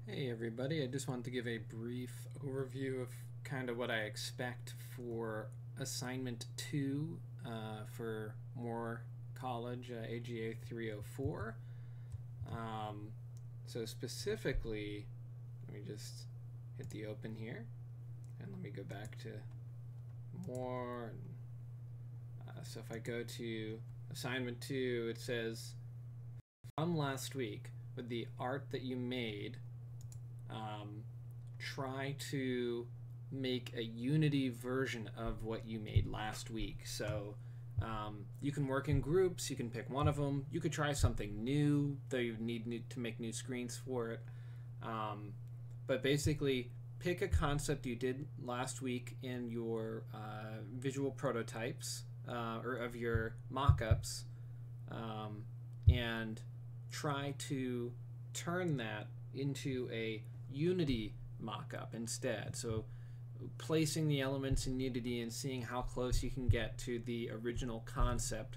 Hey everybody, I just wanted to give a brief overview of kind of what I expect for assignment 2 for Moore College AGA 304. So specifically, let me just hit the open here and let me go back to Moore. So if I go to assignment 2, it says from last week with the art that you made, try to make a Unity version of what you made last week. So you can work in groups, you can pick one of them, you could try something new, though you need to make new screens for it. But basically, pick a concept you did last week in your visual prototypes or of your mock-ups, and try to turn that into a Unity mock-up instead. So placing the elements in Unity and seeing how close you can get to the original concept.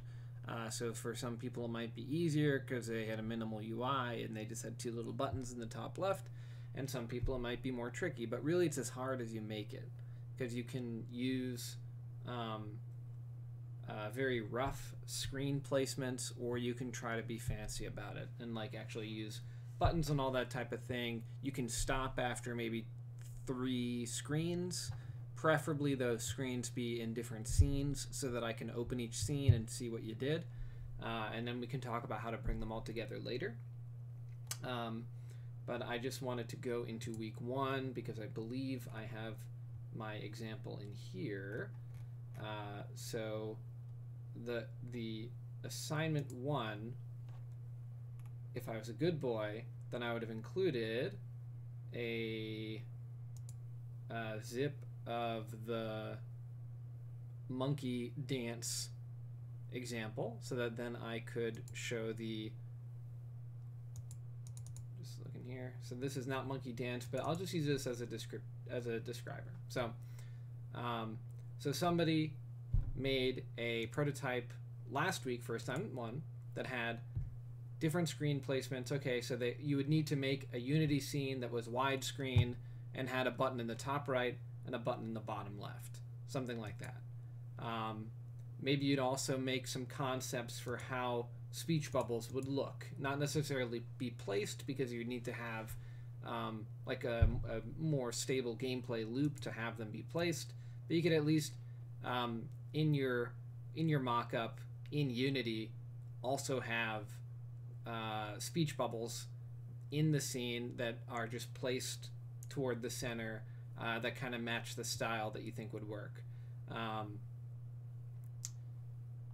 So for some people it might be easier because they had a minimal UI and they just had two little buttons in the top left, and some people it might be more tricky, but really it's as hard as you make it, because you can use very rough screen placements, or you can try to be fancy about it and like actually use buttons and all that type of thing. You can stop after maybe 3 screens, preferably those screens be in different scenes so that I can open each scene and see what you did, and then we can talk about how to bring them all together later. But I just wanted to go into week 1 because I believe I have my example in here. So the assignment 1, if I was a good boy, then I would have included a zip of the monkey dance example, so that then I could show the, just looking here, so this is not monkey dance, but I'll just use this as a describer. So so somebody made a prototype last week for assignment 1 that had different screen placements. Okay, so you would need to make a Unity scene that was widescreen and had a button in the top right and a button in the bottom left, something like that. Maybe you'd also make some concepts for how speech bubbles would look, not necessarily be placed, because you need to have like a more stable gameplay loop to have them be placed, but you could at least in your mock-up in Unity also have speech bubbles in the scene that are just placed toward the center, that kind of match the style that you think would work.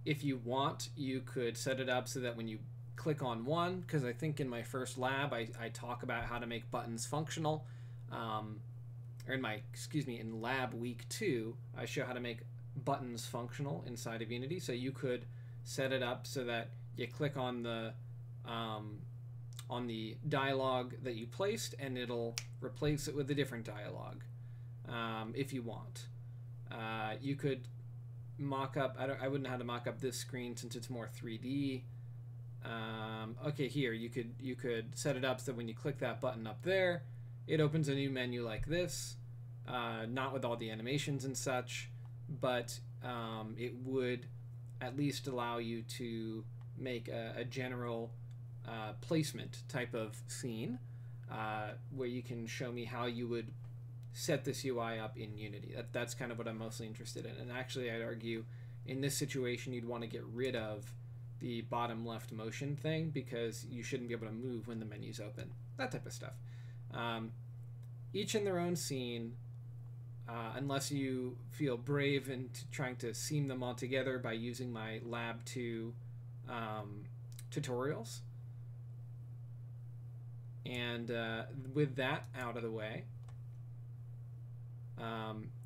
If you want, you could set it up so that when you click on one, because I think in my first lab I talk about how to make buttons functional, or in lab week 2 I show how to make buttons functional inside of Unity. So you could set it up so that you click on the dialogue that you placed and it'll replace it with a different dialogue, if you want. You could mock up, I wouldn't know how to mock up this screen since it's more 3D. Okay, here you could set it up so that when you click that button up there, it opens a new menu like this, not with all the animations and such, but it would at least allow you to make a general placement type of scene, where you can show me how you would set this UI up in Unity. That's kind of what I'm mostly interested in. And actually, I'd argue in this situation you'd want to get rid of the bottom left motion thing, because you shouldn't be able to move when the menu's open. That type of stuff. Each in their own scene, unless you feel brave in trying to seam them all together by using my Lab 2 tutorials. And with that out of the way,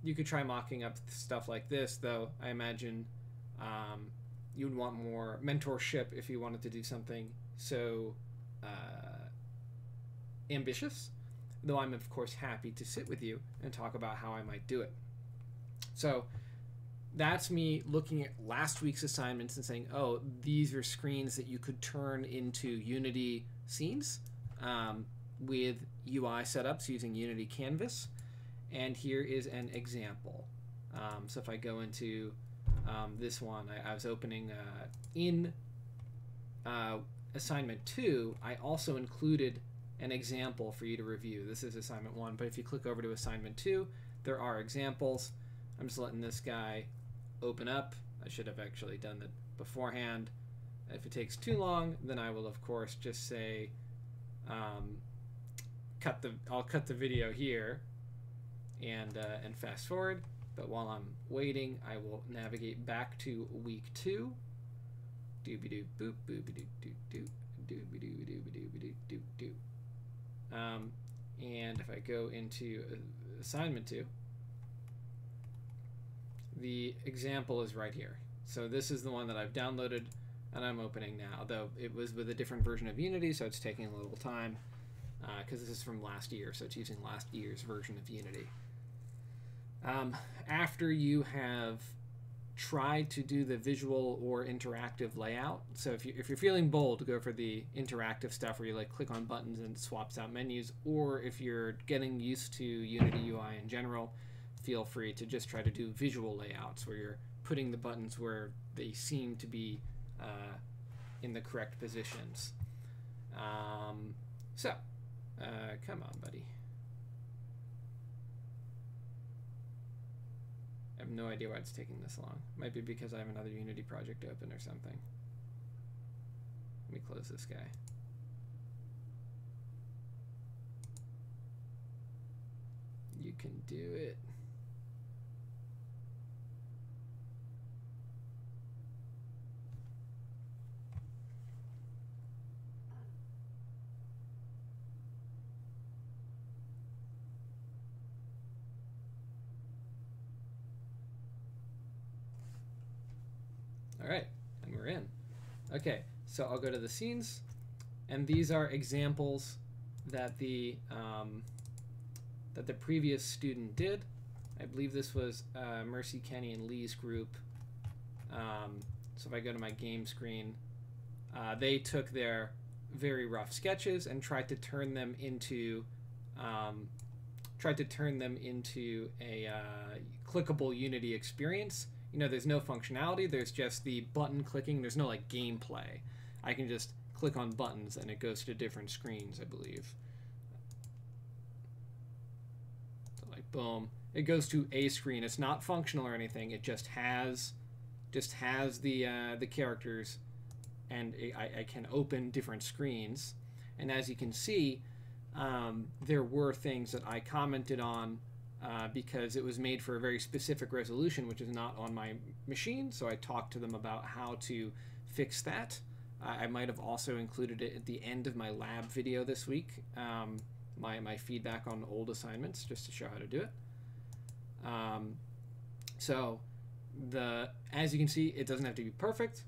you could try mocking up stuff like this, though I imagine you would want more mentorship if you wanted to do something so ambitious, though I'm of course happy to sit with you and talk about how I might do it. So that's me looking at last week's assignments and saying, oh, these are screens that you could turn into Unity scenes. with UI setups using Unity Canvas. And here is an example. So if I go into this one, I was opening in assignment 2, I also included an example for you to review. This is assignment 1, but if you click over to assignment 2, there are examples. I'm just letting this guy open up. I should have actually done that beforehand. If it takes too long, then I will of course just say I'll cut the video here and fast forward. But while I'm waiting, I will navigate back to week 2. Doobie-doo boop boobie-doo-doo-doo doobie-doo-doo-doo-doo-doo. And if I go into assignment 2, the example is right here. So this is the one that I've downloaded and I'm opening now, though it was with a different version of Unity, so it's taking a little time because this is from last year, so it's using last year's version of Unity. After you have tried to do the visual or interactive layout, so if you're feeling bold, go for the interactive stuff where you like click on buttons and it swaps out menus, or if you're getting used to Unity UI in general, feel free to just try to do visual layouts where you're putting the buttons where they seem to be in the correct positions. Come on, buddy. I have no idea why it's taking this long. Might be because I have another Unity project open or something. Let me close this guy. You can do it. All right, and we're in. Okay, so I'll go to the scenes, and these are examples that the previous student did. I believe this was Mercy, Kenny, and Lee's group. So if I go to my game screen, they took their very rough sketches and tried to turn them into a clickable Unity experience. You know, there's no functionality, there's just the button clicking, there's no like gameplay. I can just click on buttons and it goes to different screens, I believe. So like boom, it goes to a screen. It's not functional or anything, it just has the characters, and I can open different screens. And as you can see, there were things that I commented on because it was made for a very specific resolution, which is not on my machine, so I talked to them about how to fix that. I might have also included it at the end of my lab video this week, my feedback on old assignments, just to show how to do it. As you can see, it doesn't have to be perfect.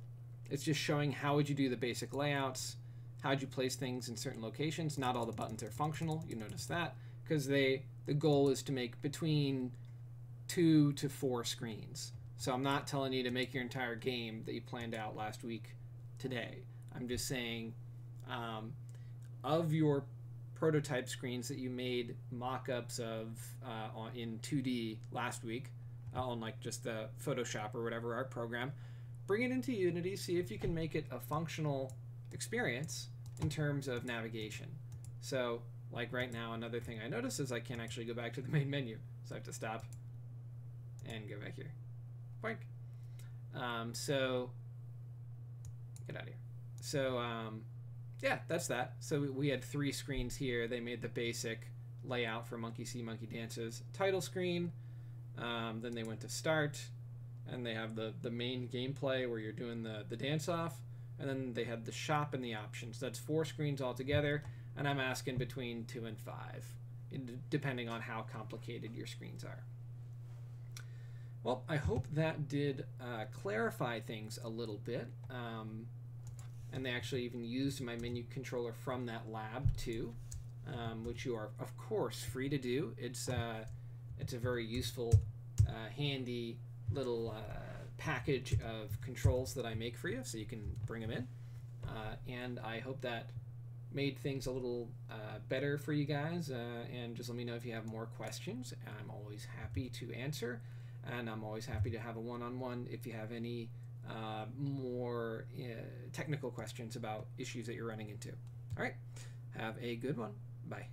It's just showing how would you do the basic layouts, how would you place things in certain locations. Not all the buttons are functional, you notice that, because the goal is to make between 2 to 4 screens. So I'm not telling you to make your entire game that you planned out last week today. I'm just saying of your prototype screens that you made mock-ups of in 2D last week on like just the Photoshop or whatever art program, bring it into Unity, see if you can make it a functional experience in terms of navigation. So like right now, another thing I noticed is I can't actually go back to the main menu. So I have to stop and go back here. Boink. So get out of here. So yeah, that's that. So we had 3 screens here. They made the basic layout for Monkey See, Monkey Dance's title screen. Then they went to start, and they have the main gameplay where you're doing the dance off, and then they had the shop and the options. That's 4 screens altogether. And I'm asking between 2 and 5, depending on how complicated your screens are. Well, I hope that did clarify things a little bit. And they actually even used my menu controller from that lab too, which you are, of course, free to do. It's a very useful, handy little package of controls that I make for you, so you can bring them in. And I hope that made things a little better for you guys. And just let me know if you have more questions. I'm always happy to answer, and I'm always happy to have a one-on-one if you have any more technical questions about issues that you're running into. All right, have a good one. Bye.